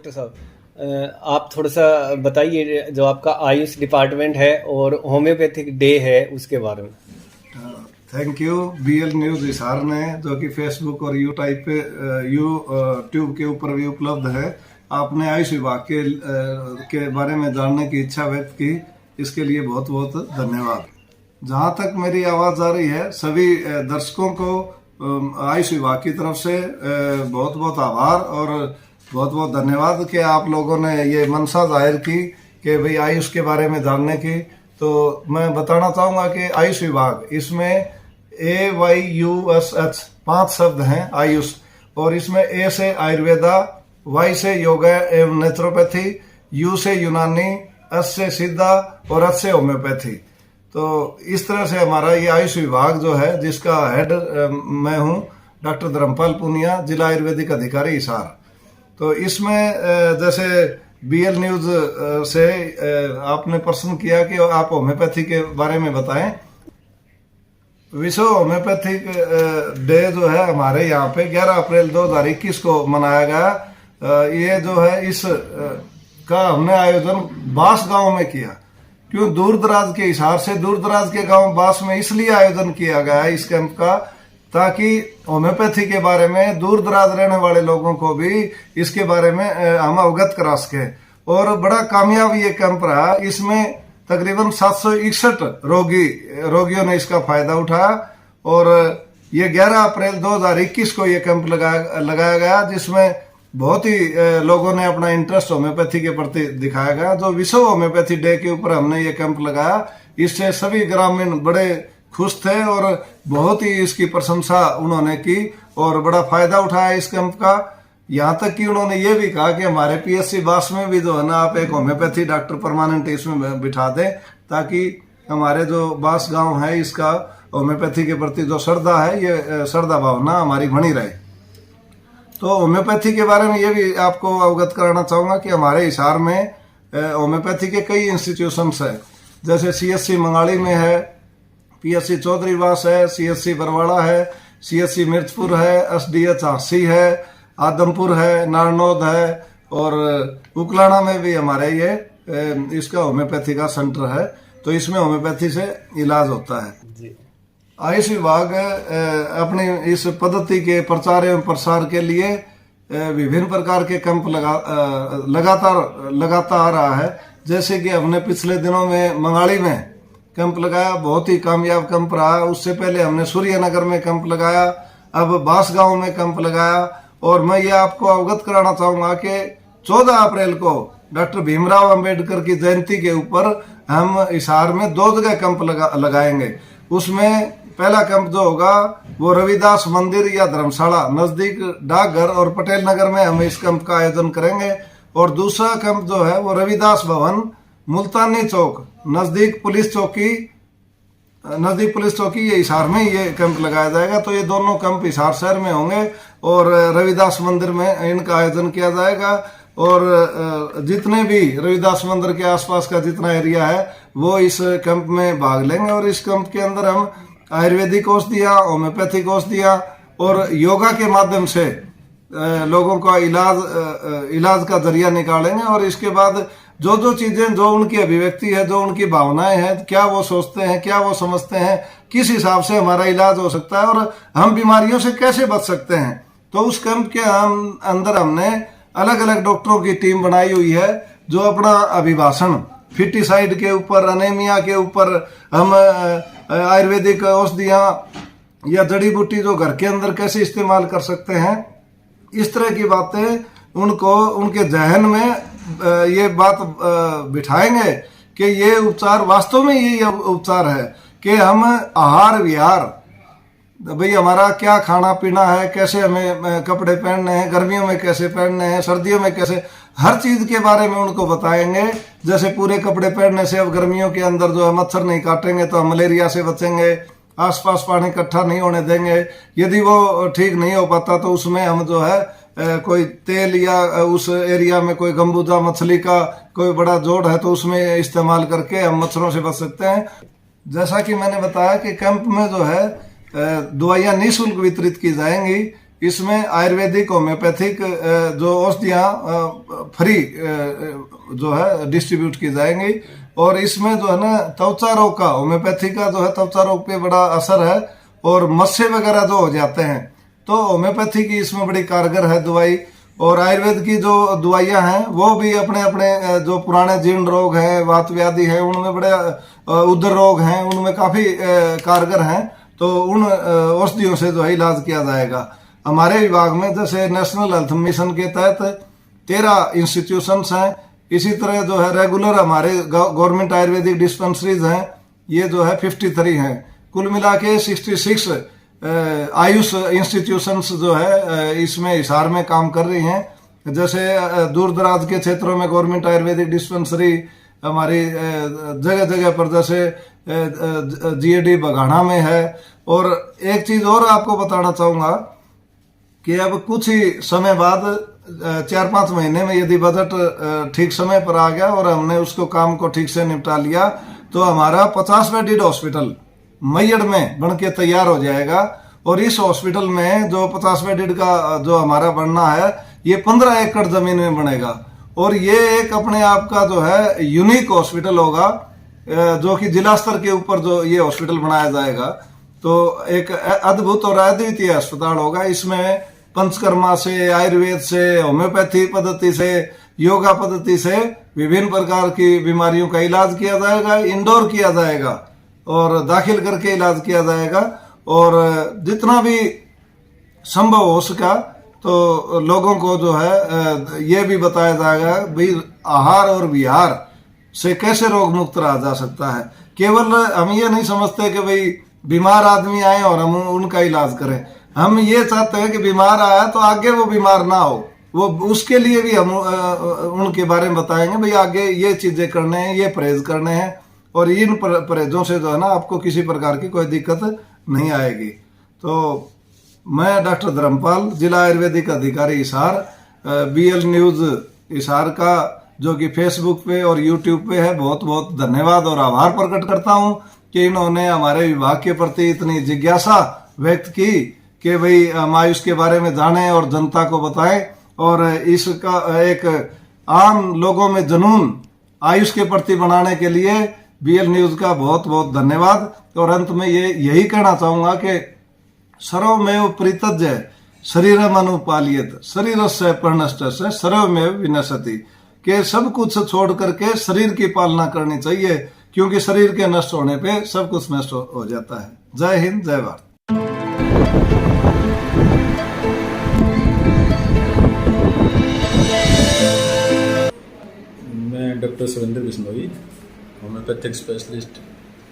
Doctor साहब, आप थोड़ा सा बताइए जो आपका आयुष डिपार्टमेंट है और होम्योपैथिक डे है उसके बारे में। Thank you BL news Hisar ने, जो कि फेसबुक और यूट्यूब के ऊपर भी उपलब्ध है। आपने आयुष विभाग के बारे में जानने की इच्छा व्यक्त की, इसके लिए बहुत बहुत धन्यवाद। जहाँ तक मेरी आवाज़ आ रही है, सभी दर्शकों को आयुष विभाग की तरफ से बहुत बहुत आभार और बहुत बहुत धन्यवाद कि आप लोगों ने ये मनसा जाहिर की कि भाई आयुष के बारे में जानने की। तो मैं बताना चाहूँगा कि आयुष विभाग, इसमें AYUSH 5 शब्द हैं आयुष, और इसमें A से आयुर्वेदा, Y से योगा एवं नेचुरोपैथी, U से यूनानी, S से सिद्धा और H से होम्योपैथी। तो इस तरह से हमारा ये आयुष विभाग जो है, जिसका हेड मैं हूँ डॉक्टर धर्मपाल पुनिया, जिला आयुर्वेदिक अधिकारी हिसार। तो इसमें जैसे बीएल न्यूज़ से आपने प्रश्न किया कि आप होम्योपैथी के बारे में बताएं। विश्व होम्योपैथिक डे जो है हमारे यहाँ पे 11 अप्रैल 2021 को मनाया गया। ये जो है इस का हमने आयोजन बास गांव में किया। क्यों? दूर दराज के हिसार से दूर दराज के गांव बास में इसलिए आयोजन किया गया है इस कैंप का, ताकि होम्योपैथी के बारे में दूर दराज रहने वाले लोगों को भी इसके बारे में हम अवगत करा सके। और बड़ा कामयाब ये कैंप रहा। इसमें तकरीबन 761 रोगियों ने इसका फायदा उठाया। और ये 11 अप्रैल 2021 को ये कैंप लगाया गया, जिसमें बहुत ही लोगों ने अपना इंटरेस्ट होम्योपैथी के प्रति दिखाया गया। जो विश्व होम्योपैथी डे के ऊपर हमने ये कैंप लगाया, इससे सभी ग्रामीण बड़े खुश थे और बहुत ही इसकी प्रशंसा उन्होंने की और बड़ा फायदा उठाया इस कैंप का। यहाँ तक कि उन्होंने ये भी कहा कि हमारे पीएससी बास में भी जो है ना, आप एक होम्योपैथी डॉक्टर परमानेंट इसमें बिठा दें, ताकि हमारे जो बास गांव है इसका होम्योपैथी के प्रति जो श्रद्धा है, ये श्रद्धा भावना हमारी बनी रहे। तो होम्योपैथी के बारे में ये भी आपको अवगत कराना चाहूँगा कि हमारे हिसार में होम्योपैथी के कई इंस्टीट्यूशंस है। जैसे CSC मंगाड़ी में है, PSC चौधरीवास है, CSC बरवाड़ा है, CSC मिर्चपुर है, SDH हांसी है, आदमपुर है, नारनौद है, और उकलाना में भी हमारे ये इसका होम्योपैथी का सेंटर है। तो इसमें होम्योपैथी से इलाज होता है जी। आयुष विभाग अपनी इस पद्धति के प्रचार एवं प्रसार के लिए विभिन्न प्रकार के कैंप लगातार आ रहा है। जैसे कि हमने पिछले दिनों में मंगाड़ी में कैंप लगाया, बहुत ही कामयाब कैंप रहा। उससे पहले हमने सूर्यनगर में कैंप लगाया, अब बास गांव में कैंप लगाया। और मैं ये आपको अवगत कराना चाहूँगा कि 14 अप्रैल को डॉक्टर भीमराव अंबेडकर की जयंती के ऊपर हम हिसार में 2 जगह कैंप लगाएंगे। उसमें पहला कैंप जो होगा वो रविदास मंदिर या धर्मशाला नज़दीक डाकघर और पटेल नगर में हम इस कैंप का आयोजन करेंगे। और दूसरा कैंप जो है वो रविदास भवन मुल्तानी चौक नज़दीक पुलिस चौकी ये हिसार में ये कैंप लगाया जाएगा। तो ये दोनों कैंप हिसार शहर में होंगे और रविदास मंदिर में इनका आयोजन किया जाएगा। और जितने भी रविदास मंदिर के आसपास का जितना एरिया है वो इस कैंप में भाग लेंगे। और इस कैंप के अंदर हम आयुर्वेदिक औषधियाँ, होम्योपैथिक औषधियाँ और योगा के माध्यम से लोगों का इलाज का जरिया निकालेंगे। और इसके बाद जो चीजें, जो उनकी अभिव्यक्ति है, जो उनकी भावनाएं हैं, क्या वो सोचते हैं, क्या वो समझते हैं, किस हिसाब से हमारा इलाज हो सकता है और हम बीमारियों से कैसे बच सकते हैं। तो उस कैंप के अंदर हमने अलग अलग डॉक्टरों की टीम बनाई हुई है, जो अपना अभिभाषण फिटिसाइड के ऊपर, अनेमिया के ऊपर, हम आयुर्वेदिक औषधियाँ या जड़ी बूटी जो घर के अंदर कैसे इस्तेमाल कर सकते हैं, इस तरह की बातें उनको उनके जहन में ये बात बिठाएंगे कि ये उपचार वास्तव में यही उपचार है कि हम आहार विहार, भाई हमारा क्या खाना पीना है, कैसे हमें कपड़े पहनने हैं, गर्मियों में कैसे पहनने हैं, सर्दियों में कैसे, हर चीज के बारे में उनको बताएंगे। जैसे पूरे कपड़े पहनने से अब गर्मियों के अंदर जो है मच्छर नहीं काटेंगे तो हम मलेरिया से बचेंगे। आसपास पानी इकट्ठा नहीं होने देंगे। यदि वो ठीक नहीं हो पाता तो उसमें हम जो है कोई तेल या उस एरिया में कोई गंबूजा मछली का कोई बड़ा जोड़ है तो उसमें इस्तेमाल करके हम मच्छरों से बच सकते हैं। जैसा कि मैंने बताया कि कैंप में जो है दवाइयाँ निःशुल्क वितरित की जाएंगी। इसमें आयुर्वेदिक होम्योपैथिक जो औषधियाँ फ्री जो है डिस्ट्रीब्यूट की जाएंगी। और इसमें जो है ना त्वचा रोग का, होम्योपैथी का जो है त्वचा रोग पे बड़ा असर है, और मस्से वगैरह जो हो जाते हैं तो होम्योपैथी की इसमें बड़ी कारगर है दवाई। और आयुर्वेद की जो दवाइयाँ हैं वो भी अपने अपने जो पुराने जीर्ण रोग हैं, वात व्याधि है, उनमें बड़े उदर रोग हैं, उनमें काफ़ी कारगर हैं। तो उन औषधियों से जो है इलाज किया जाएगा। हमारे विभाग में जैसे नेशनल हेल्थ मिशन के तहत 13 इंस्टीट्यूशंस हैं। इसी तरह जो है रेगुलर हमारे गवर्नमेंट आयुर्वेदिक डिस्पेंसरीज हैं, ये जो है 53 हैं। कुल मिला के 66 आयुष इंस्टीट्यूशंस जो है इसमें हिसार में काम कर रही हैं। जैसे दूर दराज के क्षेत्रों में गवर्नमेंट आयुर्वेदिक डिस्पेंसरी हमारी जगह जगह पर, जैसे जीएडी बघाना में है। और एक चीज और आपको बताना चाहूंगा कि अब कुछ ही समय बाद 4-5 महीने में यदि बजट ठीक समय पर आ गया और हमने उसको काम को ठीक से निपटा लिया तो हमारा 50 बेडेड हॉस्पिटल मैयड़ में बन के तैयार हो जाएगा। और इस हॉस्पिटल में जो 50 बेडेड का जो हमारा बनना है ये 15 एकड़ जमीन में बनेगा। और ये एक अपने आप का जो है यूनिक हॉस्पिटल होगा, जो कि जिला स्तर के ऊपर जो ये हॉस्पिटल बनाया जाएगा तो एक अद्भुत और अद्वितीय अस्पताल होगा। इसमें पंचकर्मा से, आयुर्वेद से, होम्योपैथी पद्धति से, योगा पद्धति से विभिन्न प्रकार की बीमारियों का इलाज किया जाएगा, इंडोर किया जाएगा और दाखिल करके इलाज किया जाएगा। और जितना भी संभव हो सका तो लोगों को जो है ये भी बताया जाएगा भाई आहार और विहार से कैसे रोग मुक्त रहा जा सकता है। केवल हम ये नहीं समझते कि भाई बीमार आदमी आए और हम उनका इलाज करें। हम ये चाहते हैं कि बीमार आया तो आगे वो बीमार ना हो, वो उसके लिए भी हम उनके बारे में बताएंगे भाई आगे ये चीजें करने हैं, ये परहेज करने हैं, और इन परहेजों से जो है ना आपको किसी प्रकार की कोई दिक्कत नहीं आएगी। तो मैं डॉक्टर धर्मपाल, जिला आयुर्वेदिक अधिकारी हिसार, BL न्यूज हिसार का जो कि फेसबुक पे और यूट्यूब पे है, बहुत बहुत धन्यवाद और आभार प्रकट करता हूं कि इन्होंने हमारे विभाग के प्रति इतनी जिज्ञासा व्यक्त की कि भाई हम आयुष के बारे में जानें और जनता को बताएं। और इसका एक आम लोगों में जुनून आयुष के प्रति बनाने के लिए BL न्यूज का बहुत बहुत धन्यवाद। और अंत में ये यही कहना चाहूंगा कि सर्वमेव परित्यज्य शरीरम अनुपालियत शरीरस्य पर्णष्टस्य सर्वमेव विनश्यति, के सब कुछ छोड़ करके शरीर की पालना करनी चाहिए, क्योंकि शरीर के नष्ट होने पे सब कुछ नष्ट हो जाता है। जय हिंद, जय भारत। मैं doctor Surendra Bishnoi, homeopathic specialist,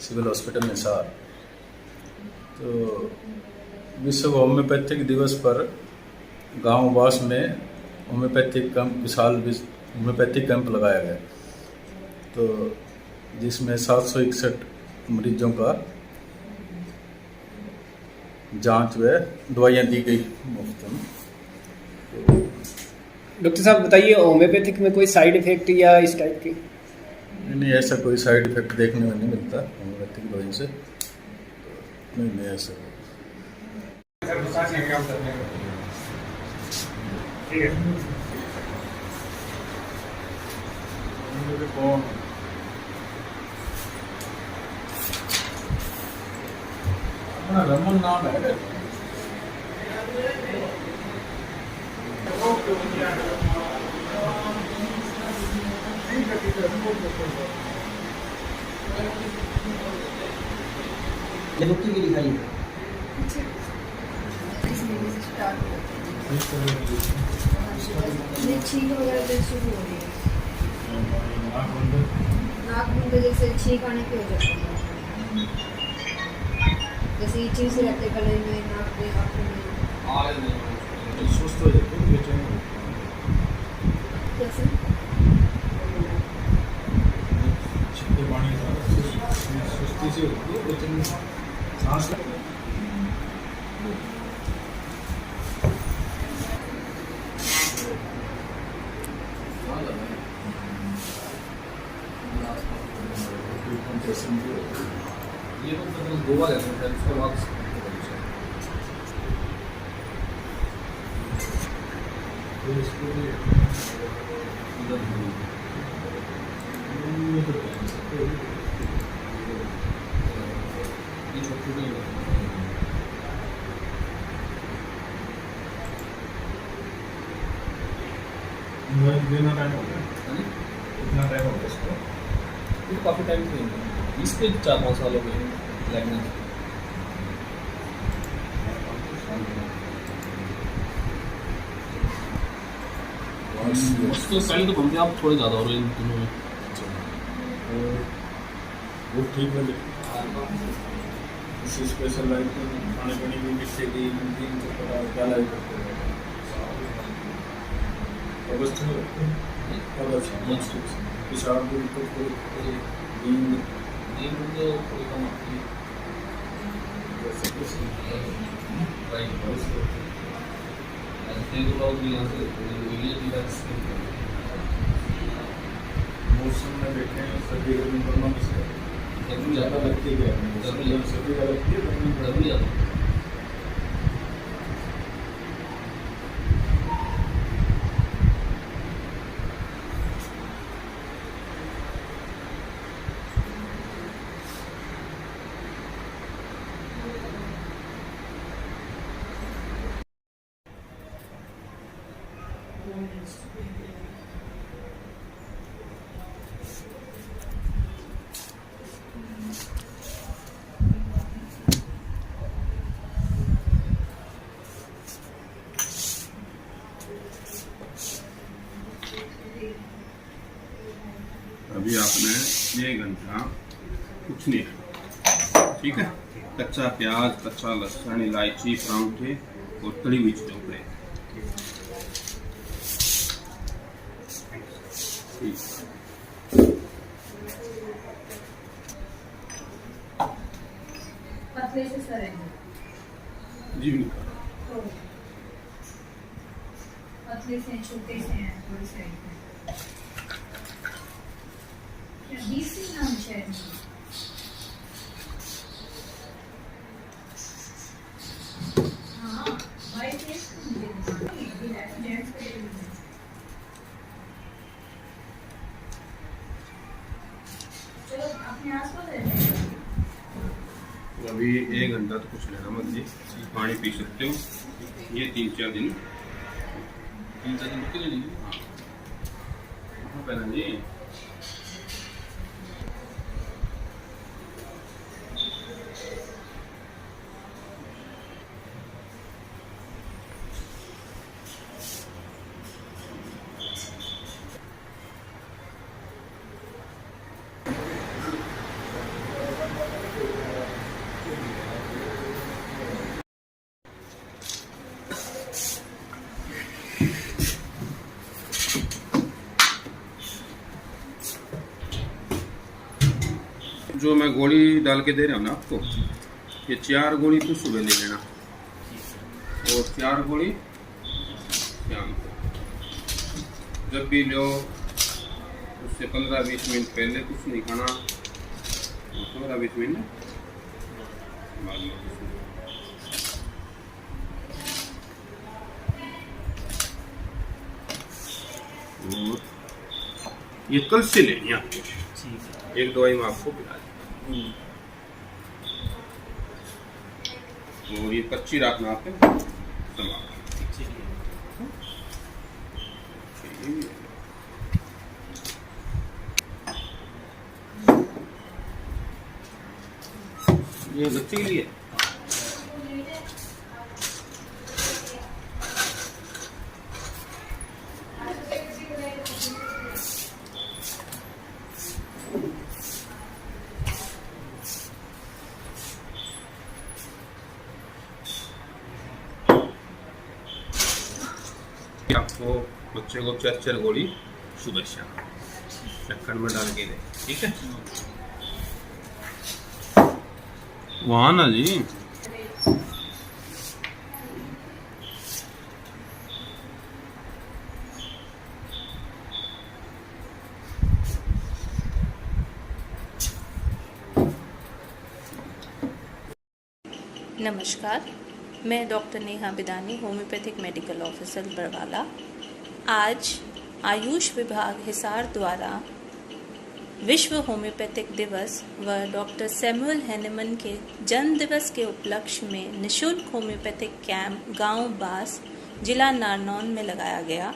civil hospital Hisar. तो विश्व होम्योपैथिक दिवस पर गांव वास में होम्योपैथिक कैंप, विशाल होम्योपैथिक कैंप लगाया गया, तो जिसमें 761 मरीजों का जांच व दवाइयाँ दी गई मुफ्त में। डॉक्टर साहब बताइए, होम्योपैथिक में कोई साइड इफेक्ट या इस टाइप की? नहीं, ऐसा कोई साइड इफेक्ट देखने में नहीं मिलता होम्योपैथिक दवाई से। नहीं ऐसा। ठीक है। रमन नाम है। डॉक्टर की दिखाइए। छींक वगैरह तो शुरू हो रही है, नाक बंद जैसे छींक आने की हो जाती है, जैसे इचिंग से रहते गले में, नाक में, आँखों में। सुस्त हो जाते हैं कैसे? सुस्ती से होती है, सांस ये तो गोवा गया था, उसके बाद कितना टाइम हो गया? कितना टाइम हो गया इसको? तो काफ़ी टाइम से इसके 4-5 साल हो गए लगने से। उसके पहले तो घूमते आप थोड़े ज़्यादा हो रहे हैं इन दिनों में। वो ठीक है, किसी स्पेशल लाइफ खाने पीने की मिट्टी की नमकीन चटपटा क्या लाइफ करते हैं? अगस्त में रखते हैं, अगस्त पेशाब की दिक्कत नींद तो थोड़ी कम आती है। मौसम में देखें सर्दी गर्मी दोनों में से गर्मी ज़्यादा लगती है, सर्दी ज़्यादा लगती है, गर्मी ज़्यादा। अभी आपने 1 घंटा कुछ नहीं खाना, ठीक है। कच्चा प्याज, कच्चा लहसुन, इलायची, परांठे और तली हुई चोपड़े, पतले से सर है जी भी नहीं खा तो पतले से छोटे से हैं थोड़े से हैं। क्या 20 से नाम शायद हाँ भाई टेस्ट मुझे जेंट्स के लिए चलो अपने आसपास रहते हैं। अभी 1 घंटा तो कुछ लेना मत जी, पानी पी सकते हो। ये 3-4 दिन के लिए पहला जी। जो मैं गोली डाल के दे रहा हूँ ना आपको, ये 4 गोली तो सुबह ले लेना और 4 गोली शाम को। जब भी लो उससे 15-20 मिनट पहले कुछ नहीं खाना, 15-20 मिनट बाद में कुछ नहीं। और ये कल से लेनी है आपको, एक दवाई में आपको पिला दी और ये कच्ची रखना आपके तमाम। ये बच्चे के लिए आपको बच्चे को 4 गोली सुबह शाम ढक्कन में डाल के दे, ठीक है। वहाँ ना जी नमस्कार, मैं doctor Neha Bidani, homeopathic medical officer Barwala. आज आयुष विभाग हिसार द्वारा विश्व होम्योपैथिक दिवस व डॉक्टर सैमुअल हैनेमन के जन्म दिवस के उपलक्ष्य में निशुल्क होम्योपैथिक कैंप गांव बास जिला नारनौल में लगाया गया।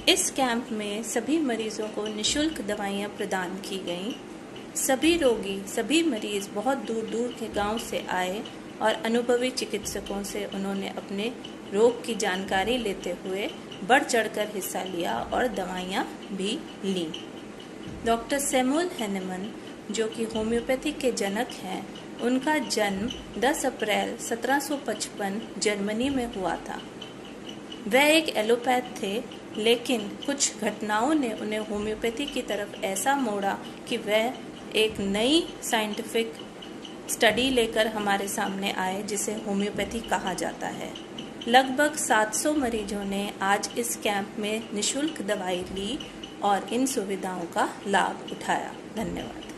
इस कैंप में सभी मरीजों को निशुल्क दवाइयां प्रदान की गईं। सभी रोगी, सभी मरीज बहुत दूर दूर के गांव से आए और अनुभवी चिकित्सकों से उन्होंने अपने रोग की जानकारी लेते हुए बढ़ चढ़कर हिस्सा लिया और दवाइयां भी लीं। डॉक्टर सैमुअल हैनेमन, जो कि होम्योपैथी के जनक हैं, उनका जन्म 10 अप्रैल 1755 जर्मनी में हुआ था। वह एक एलोपैथ थे, लेकिन कुछ घटनाओं ने उन्हें होम्योपैथी की तरफ ऐसा मोड़ा कि वह एक नई साइंटिफिक स्टडी लेकर हमारे सामने आए, जिसे होम्योपैथी कहा जाता है। लगभग 700 मरीजों ने आज इस कैंप में निशुल्क दवाई ली और इन सुविधाओं का लाभ उठाया। धन्यवाद।